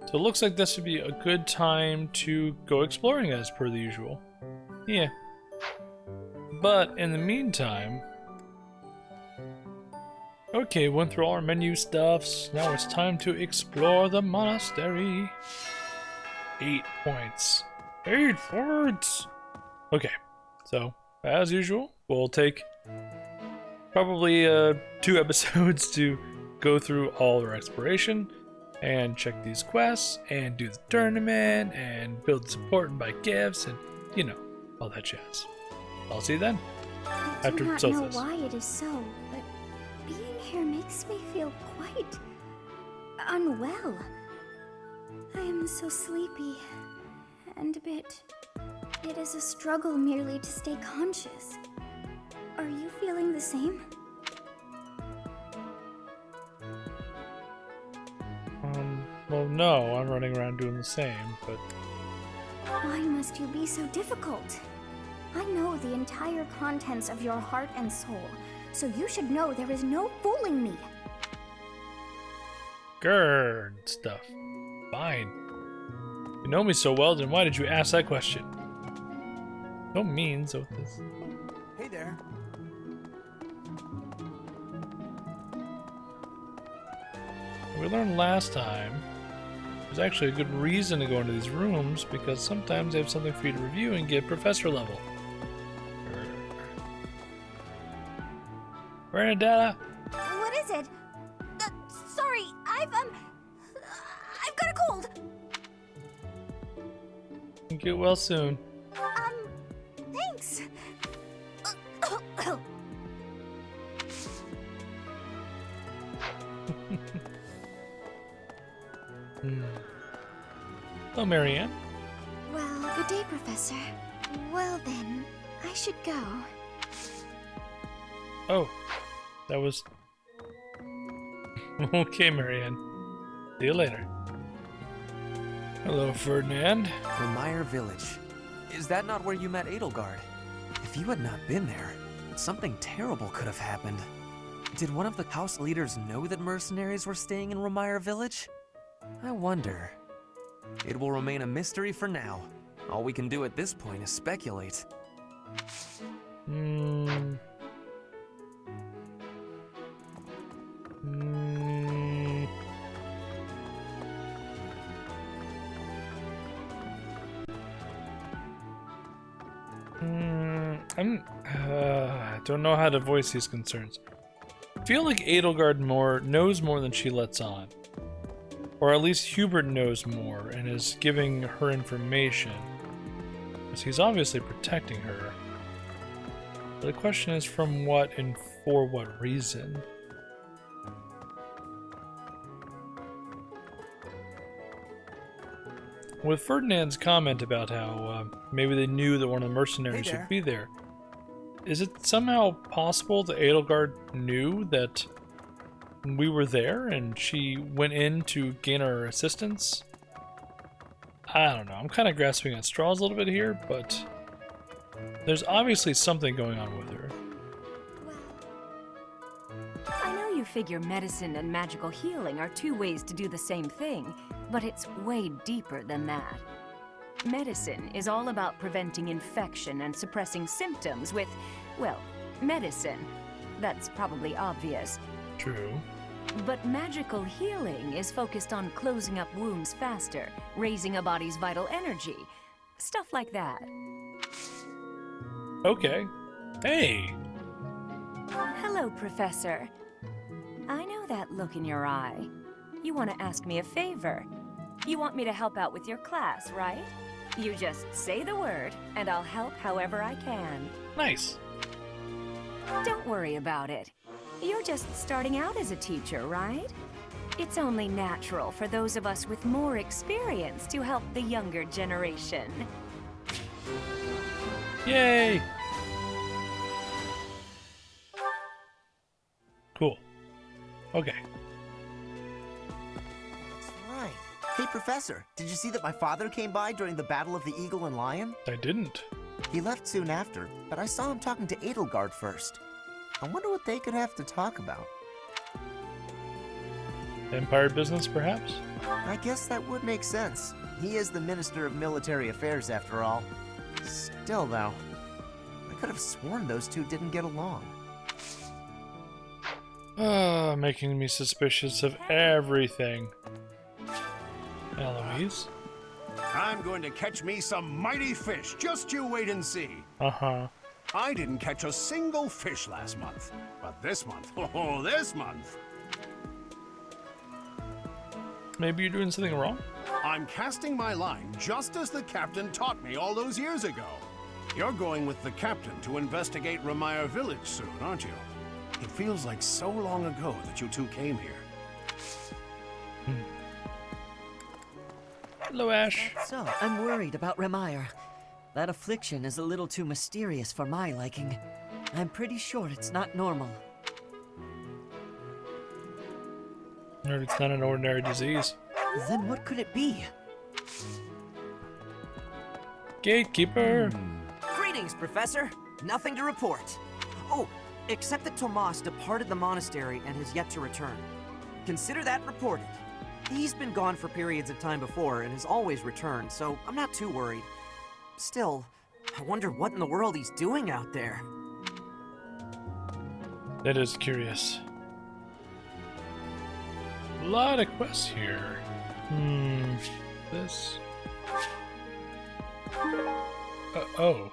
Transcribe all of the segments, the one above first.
So it looks like this would be a good time to go exploring as per the usual. Yeah. But in the meantime... Okay, went through all our menu stuffs. Now it's time to explore the monastery. 8 points. 8 points! Okay, so as usual, we'll take probably 2 episodes to go through all our exploration and check these quests and do the tournament and build support and buy gifts and, you know, all that jazz. I'll see you then. I do not know why it is so, but being here makes me feel quite unwell. I am so sleepy and a bit... It is a struggle merely to stay conscious. Are you feeling the same? Well, no, I'm running around doing the same, but... Why must you be so difficult? I know the entire contents of your heart and soul, so you should know there is no fooling me. Grrr, stuff. Fine. You know me so well, then why did you ask that question? No means of this. Hey there. We learned last time there's actually a good reason to go into these rooms because sometimes they have something for you to review and get professor level. Bernadetta! What is it? Sorry, I've got a cold. Get well soon. Thanks. Hello, Marianne. Well, good day, Professor. Well then, I should go. Oh, that was... Okay, Marianne. See you later. Hello, Ferdinand. Remire Village. Is that not where you met Edelgard? If you had not been there, something terrible could have happened. Did one of the house leaders know that mercenaries were staying in Remire Village? I wonder. It will remain a mystery for now. All we can do at this point is speculate. I don't know how to voice these concerns. I feel like Edelgard knows more than she lets on. Or at least Hubert knows more and is giving her information. Because he's obviously protecting her. But the question is from what and for what reason? With Ferdinand's comment about how maybe they knew that one of the mercenaries would be there, is it somehow possible that Edelgard knew that we were there and she went in to gain our assistance? I don't know. I'm kind of grasping at straws a little bit here, but there's obviously something going on with her. I know you figure medicine and magical healing are 2 ways to do the same thing, but it's way deeper than that. Medicine is all about preventing infection and suppressing symptoms with, well, medicine. That's probably obvious. True. But magical healing is focused on closing up wounds faster, raising a body's vital energy. Stuff like that. Okay. Hey! Hello, Professor. I know that look in your eye. You want to ask me a favor. You want me to help out with your class, right? You just say the word, and I'll help however I can. Nice. Don't worry about it. You're just starting out as a teacher, right? It's only natural for those of us with more experience to help the younger generation. Yay! Cool. Okay. That's right. Hey, Professor, did you see that my father came by during the Battle of the Eagle and Lion? I didn't. He left soon after, but I saw him talking to Edelgard first. I wonder what they could have to talk about. Empire business, perhaps? I guess that would make sense. He is the Minister of Military Affairs, after all. Still, though, I could have sworn those two didn't get along. Making me suspicious of everything. Eloise? I'm going to catch me some mighty fish. Just you wait and see. Uh-huh. I didn't catch a single fish last month. But this month, oh, this month, Maybe you're doing something wrong? I'm casting my line just as the captain taught me all those years ago. You're going with the captain to investigate Ramire Village soon, aren't you? It feels like so long ago that you two came here. Hello, Ash. So, I'm worried about Ramire. That affliction is a little too mysterious for my liking. I'm pretty sure it's not normal. No, it's not an ordinary disease. Then what could it be? Gatekeeper! Greetings, Professor. Nothing to report. Oh, except that Tomas departed the monastery and has yet to return. Consider that reported. He's been gone for periods of time before and has always returned, so I'm not too worried. Still, I wonder what in the world he's doing out there. That is curious. A lot of quests here. This. Oh.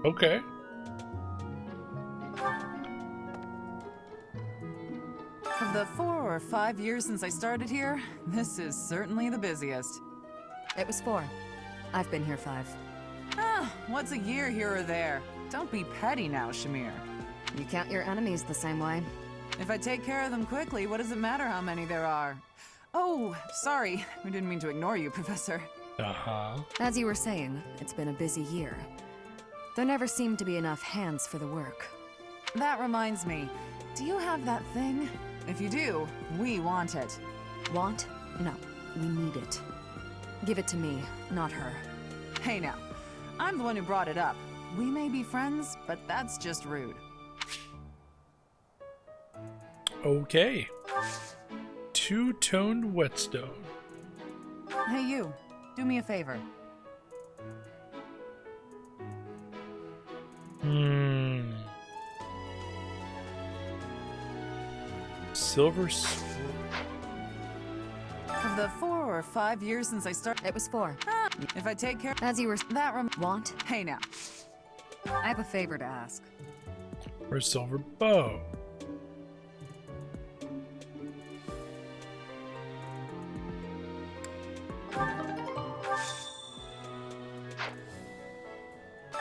Okay. Of the 4 or 5 years since I started here, this is certainly the busiest. It was 4. I've been here 5. Ah, what's a year here or there? Don't be petty now, Shamir. You count your enemies the same way. If I take care of them quickly, what does it matter how many there are? Oh, sorry. We didn't mean to ignore you, Professor. Uh-huh. As you were saying, it's been a busy year. There never seemed to be enough hands for the work. That reminds me. Do you have that thing? If you do, we want it. Want? No, we need it. Give it to me, not her. Hey now, I'm the one who brought it up. We may be friends, but that's just rude. Okay. Two-toned whetstone. Hey you, do me a favor. Silver sword. Of the 4 or 5 years since I started, It was 4. if I take care, As you were that Want? Hey now, I have a favor to ask. Or silver bow.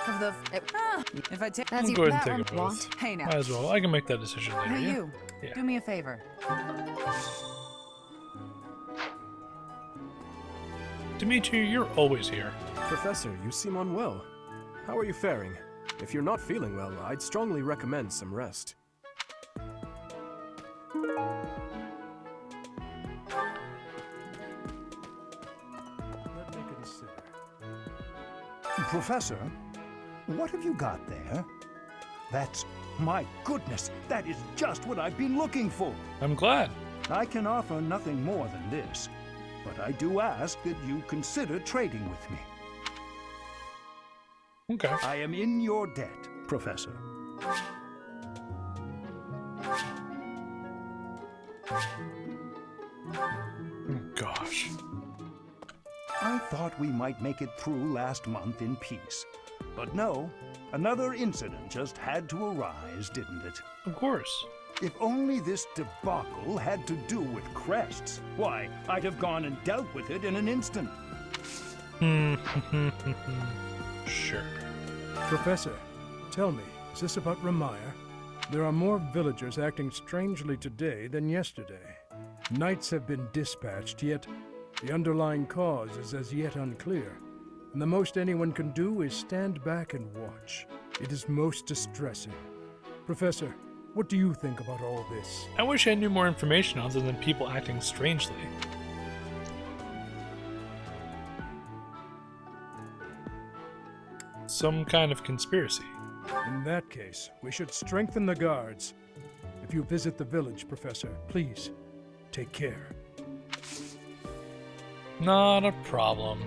of the if I take As you Go ahead and that take a both. Hey now, Might as well. I can make that decision later. hey Yeah? you, Yeah. do me a favor. Dimitri, you're always here. Professor, you seem unwell. How are you faring? If you're not feeling well, I'd strongly recommend some rest. Let me consider. Professor, what have you got there? That's... my goodness, that is just what I've been looking for. I'm glad. I can offer nothing more than this, but I do ask that you consider trading with me. Okay. I am in your debt, Professor. Gosh. I thought we might make it through last month in peace. But no, another incident just had to arise, didn't it? Of course. If only this debacle had to do with crests, why, I'd have gone and dealt with it in an instant. Sure. Professor, tell me, is this about Ramire? There are more villagers acting strangely today than yesterday. Knights have been dispatched, yet the underlying cause is as yet unclear. And the most anyone can do is stand back and watch. It is most distressing. Professor, what do you think about all this? I wish I knew more information other than people acting strangely. Some kind of conspiracy. In that case, we should strengthen the guards. If If you visit the village, Professor, please take care. Not a problem.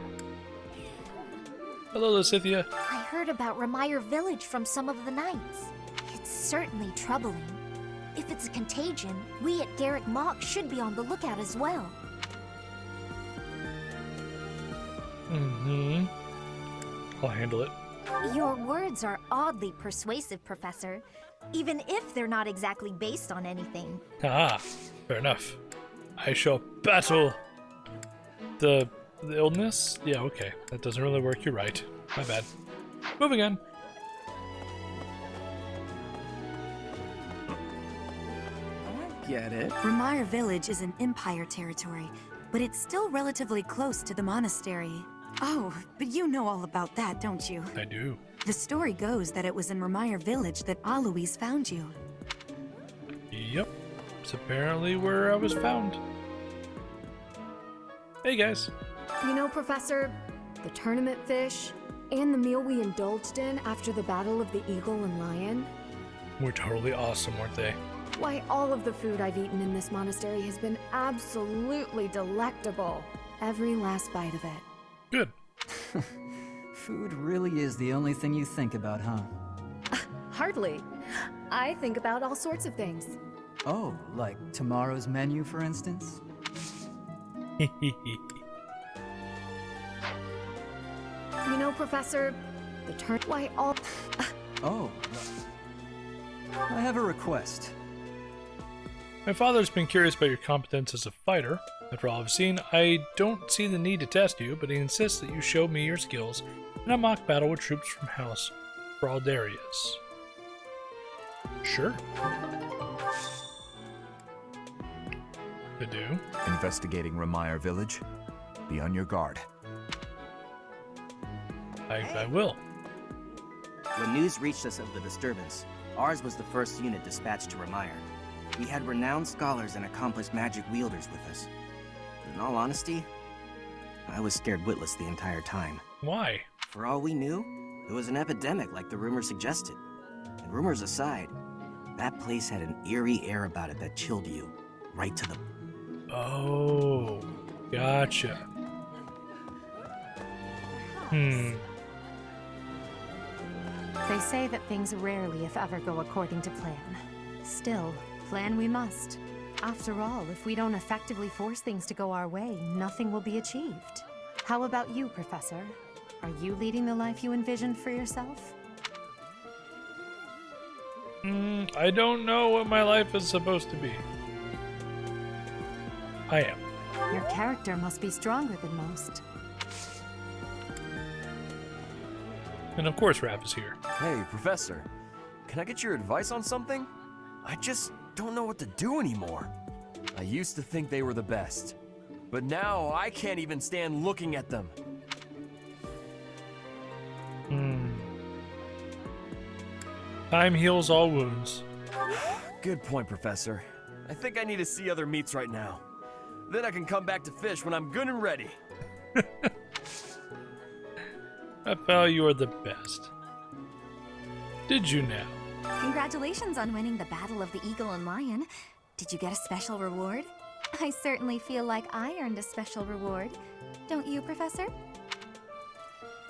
Hello, Lysithia. I heard about Remire Village from some of the knights. It's certainly troubling. If it's a contagion, we at Garrick Mock should be on the lookout as well. Mm-hmm. I'll handle it. Your words are oddly persuasive, Professor, even if they're not exactly based on anything. Ah, fair enough. I shall battle the illness? Yeah, okay. That doesn't really work. You're right. My bad. Moving on. Get it? Remire Village is in Empire territory, but it's still relatively close to the monastery. Oh, but you know all about that, don't you? I do. The story goes that it was in Remire Village that Alois found you. Yep. It's apparently where I was found. Hey, guys. You know, Professor, the tournament fish and the meal we indulged in after the Battle of the Eagle and Lion? Were totally awesome, weren't they? Why, all of the food I've eaten in this monastery has been absolutely delectable. Every last bite of it. Good. Food really is the only thing you think about, huh? Hardly. I think about all sorts of things. Oh, like tomorrow's menu, for instance? You know, Professor, the why all... Oh, I have a request. My father's been curious about your competence as a fighter. After all I've seen, I don't see the need to test you, but he insists that you show me your skills in a mock battle with troops from House Braldarius. Sure. To do. Investigating Remire Village. Be on your guard. I will. When news reached us of the disturbance, ours was the first unit dispatched to Remire. We had renowned scholars and accomplished magic wielders with us. In all honesty, I was scared witless the entire time. Why? For all we knew, it was an epidemic like the rumors suggested. And rumors aside, that place had an eerie air about it that chilled you right to the... Oh, gotcha. They say that things rarely, if ever, go according to plan. Still, plan we must. After all, if we don't effectively force things to go our way, nothing will be achieved. How about you, Professor? Are you leading the life you envisioned for yourself? I don't know what my life is supposed to be. I am. Your character must be stronger than most. And of course Raph is here. Hey, Professor. Can I get your advice on something? I just don't know what to do anymore. I used to think they were the best, but now I can't even stand looking at them. Time heals all wounds. Good point, Professor. I think I need to see other meats right now. Then I can come back to fish when I'm good and ready. Raphael, you are the best. Did you now? Congratulations on winning the Battle of the Eagle and Lion. Did you get a special reward? I certainly feel like I earned a special reward. Don't you, Professor?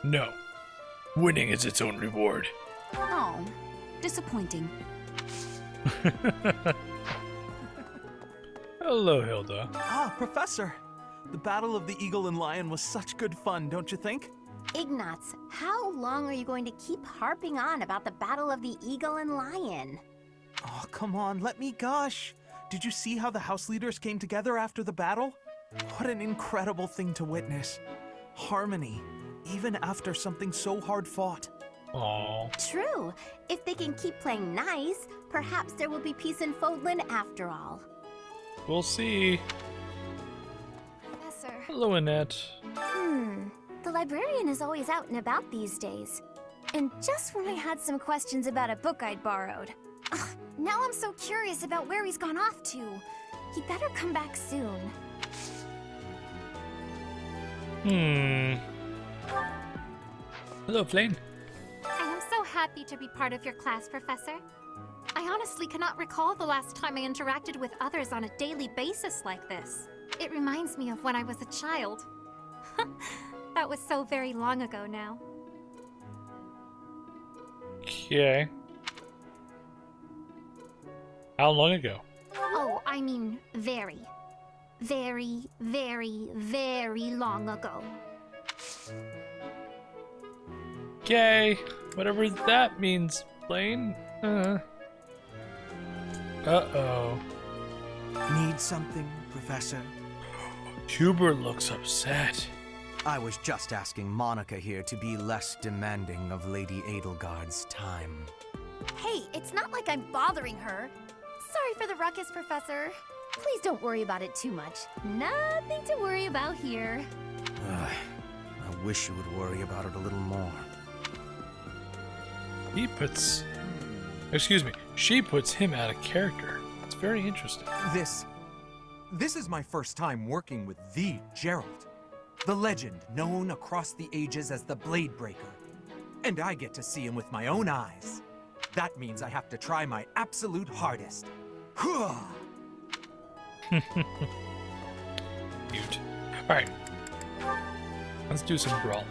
No. Winning is its own reward. Oh, disappointing. Hello, Hilda. Ah, Professor! The Battle of the Eagle and Lion was such good fun, don't you think? Ignatz, how long are you going to keep harping on about the Battle of the Eagle and Lion? Oh, come on, let me gush. Did you see how the house leaders came together after the battle? What an incredible thing to witness. Harmony, even after something so hard fought. Aww. True. If they can keep playing nice, perhaps there will be peace in Fodlan after all. We'll see. Professor. Hello, Annette. The librarian is always out and about these days. And just when I had some questions about a book I'd borrowed. Ugh, now I'm so curious about where he's gone off to. He better come back soon. Hello, Flame. I am so happy to be part of your class, Professor. I honestly cannot recall the last time I interacted with others on a daily basis like this. It reminds me of when I was a child. That was so very long ago now. Okay. How long ago? Oh, I mean very, very, very, very long ago. Okay. Whatever that means, Blaine. Uh-oh. Need something, Professor? Hubert looks upset. I was just asking Monica here to be less demanding of Lady Edelgard's time. Hey, it's not like I'm bothering her. Sorry for the ruckus, Professor. Please don't worry about it too much. Nothing to worry about here. I wish you would worry about it a little more. She puts him out of character. It's very interesting. This is my first time working with the Gerald. The legend known across the ages as the Blade Breaker. And I get to see him with my own eyes. That means I have to try my absolute hardest. Cute. Alright. Let's do some brawl.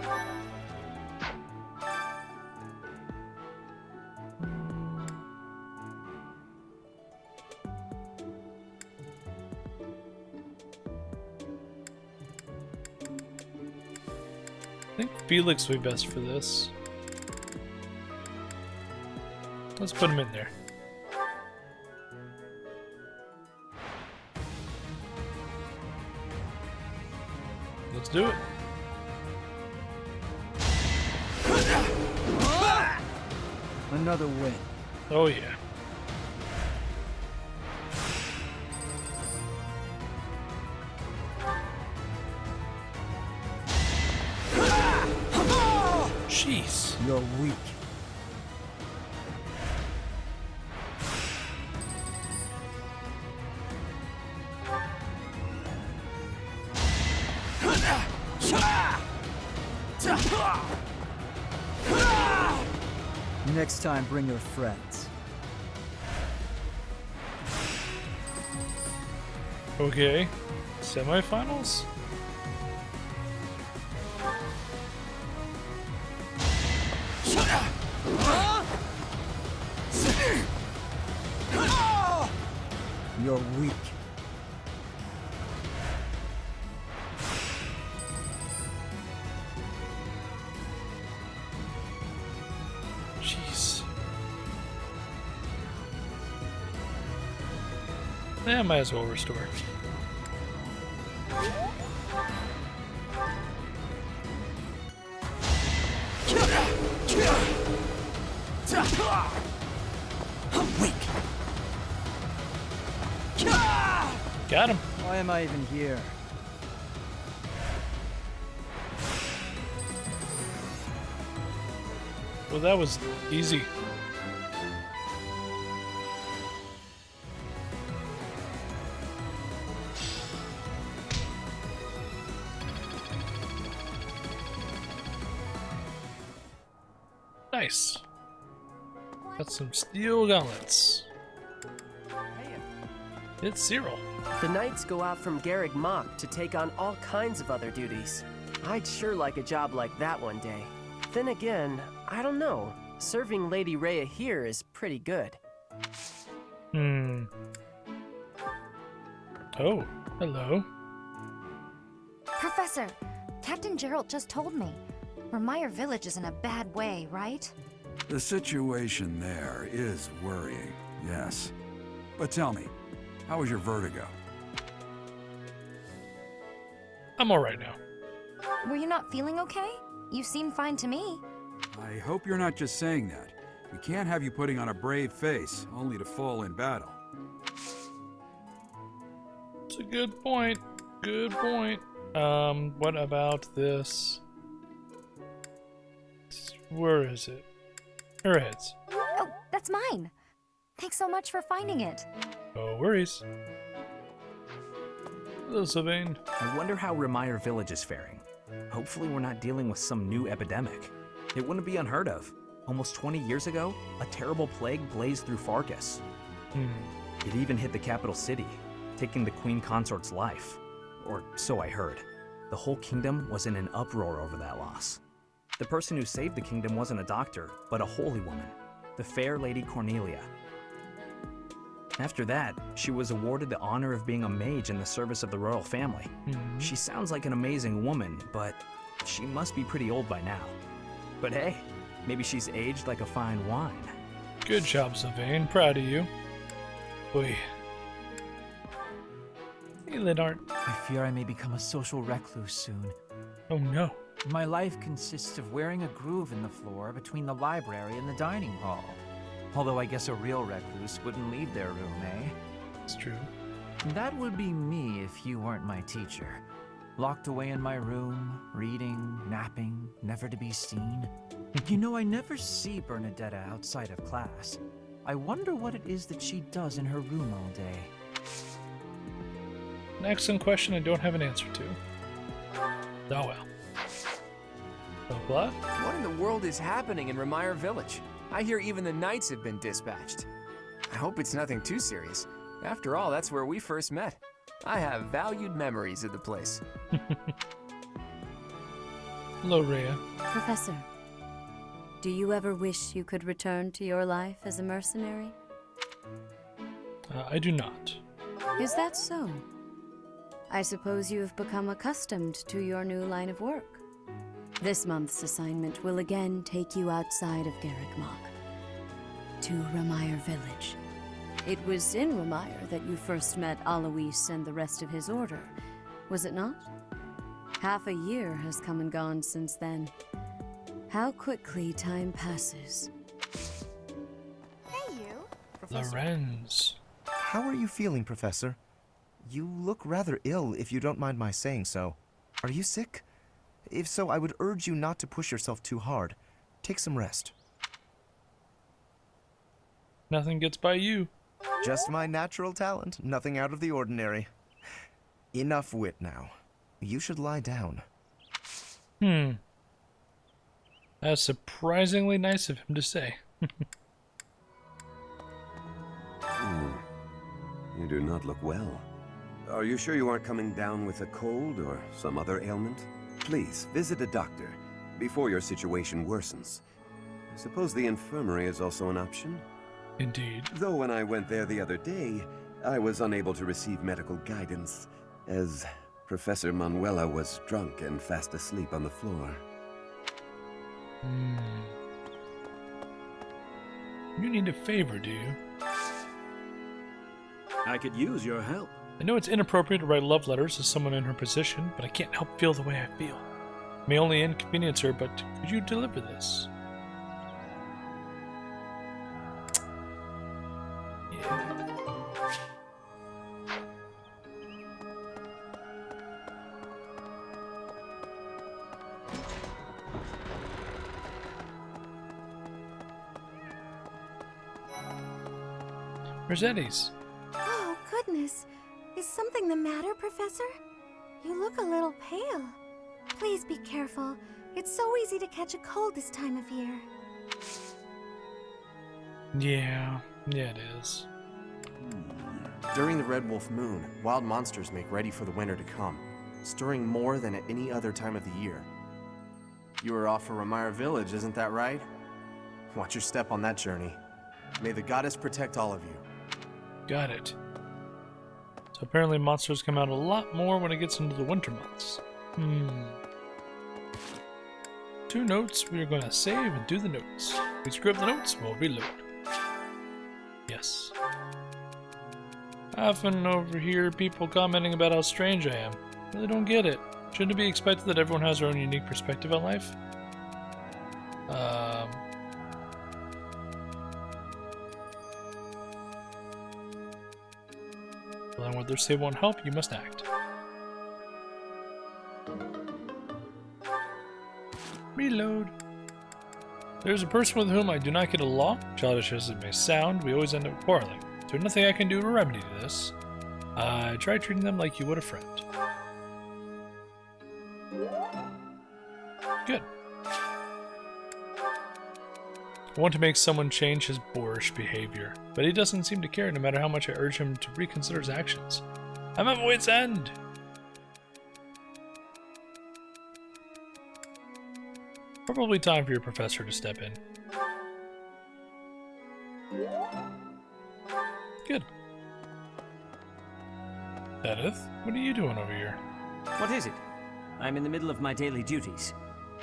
I think Felix would be best for this. Let's put him in there. Let's do it. Another win. Oh yeah. Jeez. You're weak. Next time, bring your friends. Okay. Semifinals? You're weak. Jeez. Yeah, might as well restore. I'm weak. Got him. Why am I even here? Well, that was easy. Nice. Got some steel gauntlets. It's Cyril. The knights go out from Garreg Mach to take on all kinds of other duties. I'd sure like a job like that one day. Then again, I don't know. Serving Lady Rhea here is pretty good. Oh, hello. Professor, Captain Gerald just told me. Remire Village is in a bad way, right? The situation there is worrying, yes. But tell me, how was your vertigo? I'm alright now. Were you not feeling okay? You seem fine to me. I hope you're not just saying that. We can't have you putting on a brave face, only to fall in battle. It's a good point. Good point. What about this? Where is it? Her heads. Oh, that's mine. Thanks so much for finding it. No worries. Hello, Sylvain. I wonder how Remire Village is faring. Hopefully we're not dealing with some new epidemic. It wouldn't be unheard of. Almost 20 years ago, a terrible plague blazed through Fargus. It even hit the capital city, taking the queen consort's life. Or so I heard. The whole kingdom was in an uproar over that loss. The person who saved the kingdom wasn't a doctor, but a holy woman, the fair Lady Cornelia. After that, she was awarded the honor of being a mage in the service of the royal family. She sounds like an amazing woman, but she must be pretty old by now. But hey, maybe she's aged like a fine wine. Good job, Sylvain. Proud of you. Boy. Hey, Linart. I fear I may become a social recluse soon. Oh no. My life consists of wearing a groove in the floor between the library and the dining hall. Although I guess a real recluse wouldn't leave their room, eh? It's true. That would be me if you weren't my teacher. Locked away in my room, reading, napping, never to be seen. You know, I never see Bernadetta outside of class. I wonder what it is that she does in her room all day. An excellent question I don't have an answer to. Oh well. Oh, what? What in the world is happening in Remire Village? I hear even the knights have been dispatched. I hope it's nothing too serious. After all, that's where we first met. I have valued memories of the place. Hello, Rhea. Professor, do you ever wish you could return to your life as a mercenary? I do not. Is that so? I suppose you have become accustomed to your new line of work. This month's assignment will again take you outside of Garrick Mach, to Remire Village. It was in Remire that you first met Alois and the rest of his order, was it not? Half a year has come and gone since then. How quickly time passes. Hey, you. Professor. Lorenz. How are you feeling, Professor? You look rather ill, if you don't mind my saying so. Are you sick? If so, I would urge you not to push yourself too hard. Take some rest. Nothing gets by you. Just my natural talent, nothing out of the ordinary. Enough wit now. You should lie down. That's surprisingly nice of him to say. You do not look well. Are you sure you aren't coming down with a cold or some other ailment? Please, visit a doctor before your situation worsens. I suppose the infirmary is also an option? Indeed. Though when I went there the other day, I was unable to receive medical guidance, as Professor Manuela was drunk and fast asleep on the floor. You need a favor, do you? I could use your help. I know it's inappropriate to write love letters to someone in her position, but I can't help feel the way I feel. It may only inconvenience her, but could you deliver this? Where's Eddie's? Oh, goodness. Is something the matter, Professor? You look a little pale. Please be careful. It's so easy to catch a cold this time of year. Yeah it is. During the Red Wolf Moon, wild monsters make ready for the winter to come, stirring more than at any other time of the year. You are off for Remire Village, isn't that right? Watch your step on that journey. May the goddess protect all of you. Got it. So apparently monsters come out a lot more when it gets into the winter months. 2 notes. We are going to save and do the notes. If we screw up the notes, we'll reload. Yes. I often overhear people commenting about how strange I am. Really don't get it. Shouldn't it be expected that everyone has their own unique perspective on life? Well, then what they say won't help, you must act. Reload. There's a person with whom I do not get along. Childish as it may sound, we always end up quarreling. There's nothing I can do to remedy this. I try treating them like you would a friend. Good. I want to make someone change his boorish behavior, but he doesn't seem to care no matter how much I urge him to reconsider his actions. I'm at my wit's end! Probably time for your professor to step in. Good. Edith, what are you doing over here? What is it? I'm in the middle of my daily duties.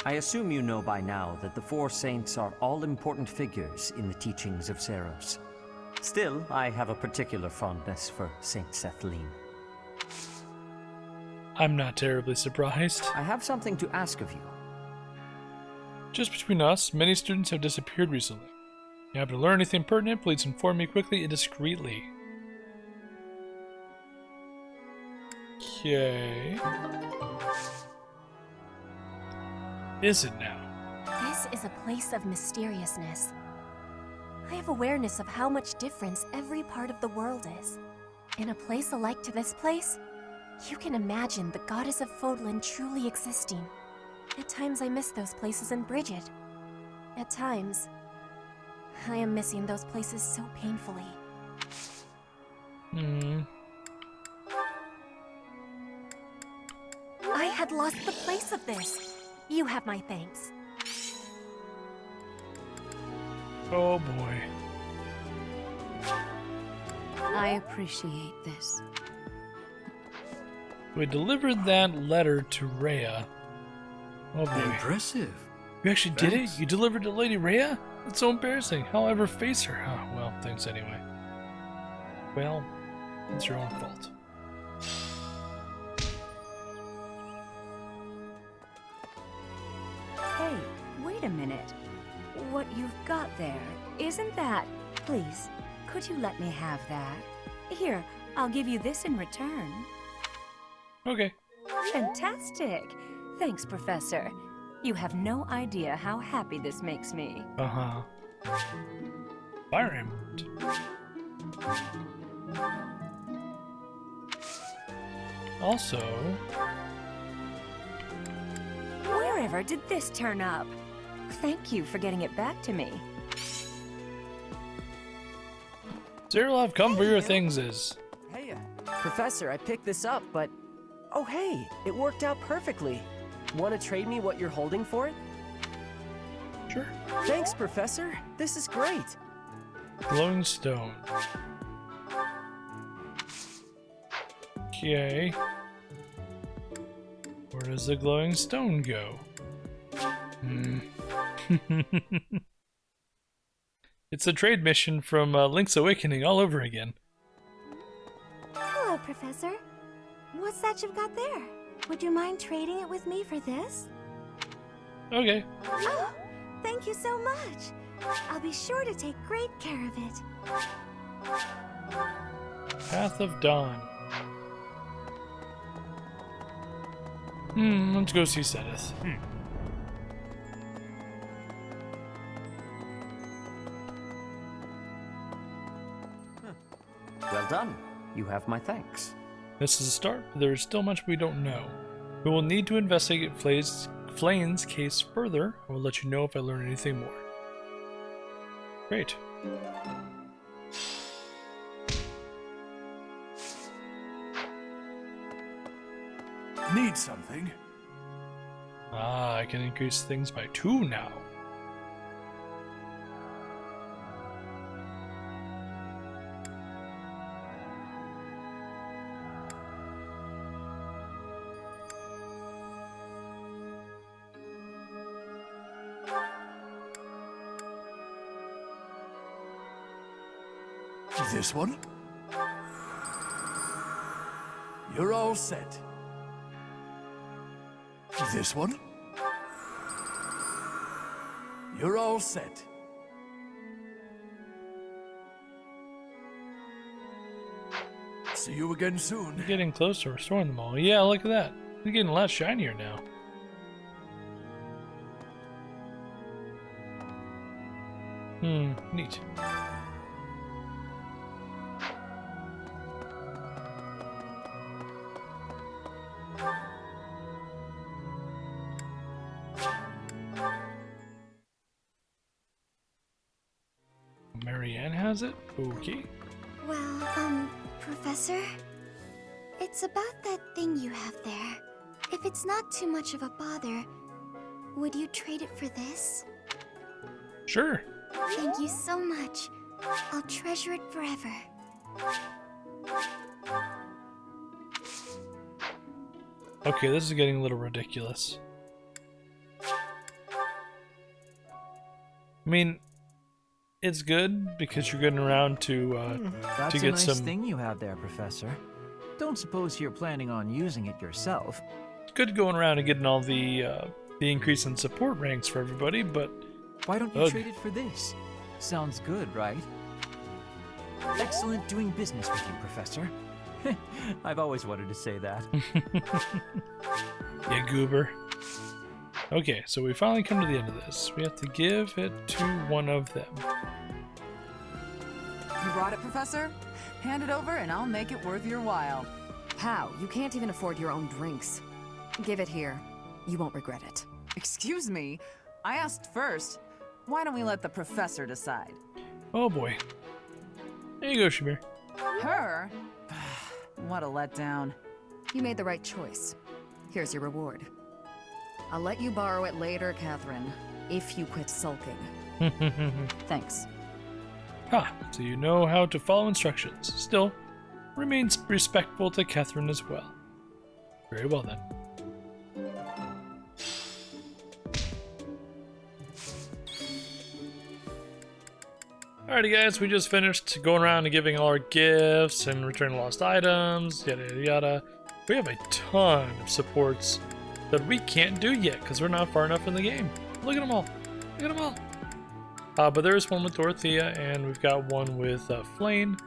I assume you know by now that the four saints are all-important figures in the teachings of Seros. Still, I have a particular fondness for Saint Sethlene. I'm not terribly surprised. I have something to ask of you. Just between us, many students have disappeared recently. If you happen to learn anything pertinent, please inform me quickly and discreetly. Okay. Is it now? This is a place of mysteriousness. I have awareness of how much difference every part of the world is. In a place alike to this place, you can imagine the goddess of Fodlan truly existing. At times I miss those places in Bridget. At times, I am missing those places so painfully. I had lost the place of this. You have my thanks. Oh boy. I appreciate this. We delivered that letter to Rhea. Oh boy. Impressive. You actually did it? You delivered to Lady Rhea? That's so embarrassing. How will I ever face her? Oh, well, thanks anyway. Well, it's your own fault. Hey, wait a minute. What you've got there, isn't that... Please, could you let me have that? Here, I'll give you this in return. Okay. Fantastic. Thanks, Professor. You have no idea how happy this makes me. Uh-huh. Fire Emblem. Also... Wherever did this turn up? Thank you for getting it back to me. Cyril, I've come for your things is... Hey, Professor, I picked this up, but... Oh hey, it worked out perfectly. Want to trade me what you're holding for it? Sure. Thanks, Professor. This is great. Glowing stone. Okay. Where does the glowing stone go? It's a trade mission from Link's Awakening all over again. Hello, Professor. What's that you've got there? Would you mind trading it with me for this? Okay. Oh, thank you so much. I'll be sure to take great care of it. Path of Dawn. Let's go see Sedith. Well done. You have my thanks. This is a start, but there is still much we don't know. We will need to investigate Flane's case further. I will let you know if I learn anything more. Great. Need something? Ah, I can increase things by 2 now. This one? You're all set. This one? You're all set. See you again soon. You're getting close to restoring them all. Yeah, look at that. They're getting a lot shinier now. Neat. Marianne has it? Okay. Well, Professor? It's about that thing you have there. If it's not too much of a bother, would you trade it for this? Sure. Thank you so much. I'll treasure it forever. Okay, this is getting a little ridiculous. I mean, it's good because you're getting around to That's get a nice some. thing you have there, Professor. Don't suppose you're planning on using it yourself. It's good going around and getting all the increase in support ranks for everybody, but why don't you trade it for this? Sounds good, right? Excellent doing business with you, Professor. I've always wanted to say that. Yeah, goober. Okay, so we finally come to the end of this. We have to give it to one of them. You brought it, Professor? Hand it over and I'll make it worth your while. How? You can't even afford your own drinks. Give it here. You won't regret it. Excuse me. I asked first. Why don't we let the Professor decide? Oh boy. There you go, Shamir. Her? What a letdown. You made the right choice. Here's your reward. I'll let you borrow it later, Catherine, if you quit sulking. Thanks. So you know how to follow instructions. Still, remains respectful to Catherine as well. Very well then. Alrighty guys, we just finished going around and giving all our gifts and returning lost items, yada yada yada. We have a ton of supports that we can't do yet because we're not far enough in the game. Look at them all. Look at them all. But there's one with Dorothea and we've got one with Flane.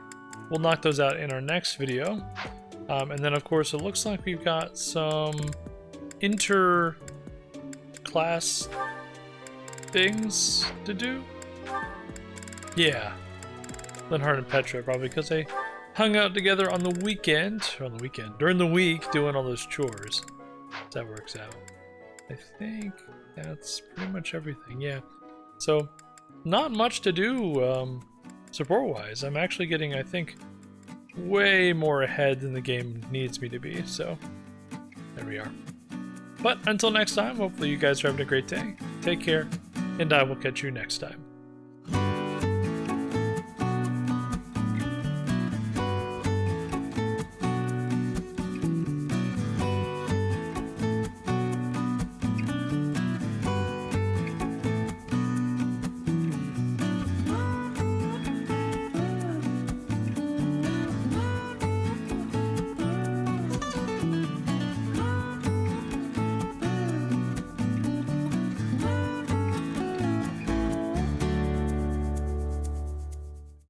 We'll knock those out in our next video. And then of course it looks like we've got some inter-class things to do. Yeah, Linhardt and Petra probably because they hung out together on the weekend, during the week doing all those chores. So that works out. I think that's pretty much everything, yeah. So, not much to do support-wise. I'm actually getting, I think, way more ahead than the game needs me to be, so there we are. But until next time, hopefully you guys are having a great day. Take care, and I will catch you next time.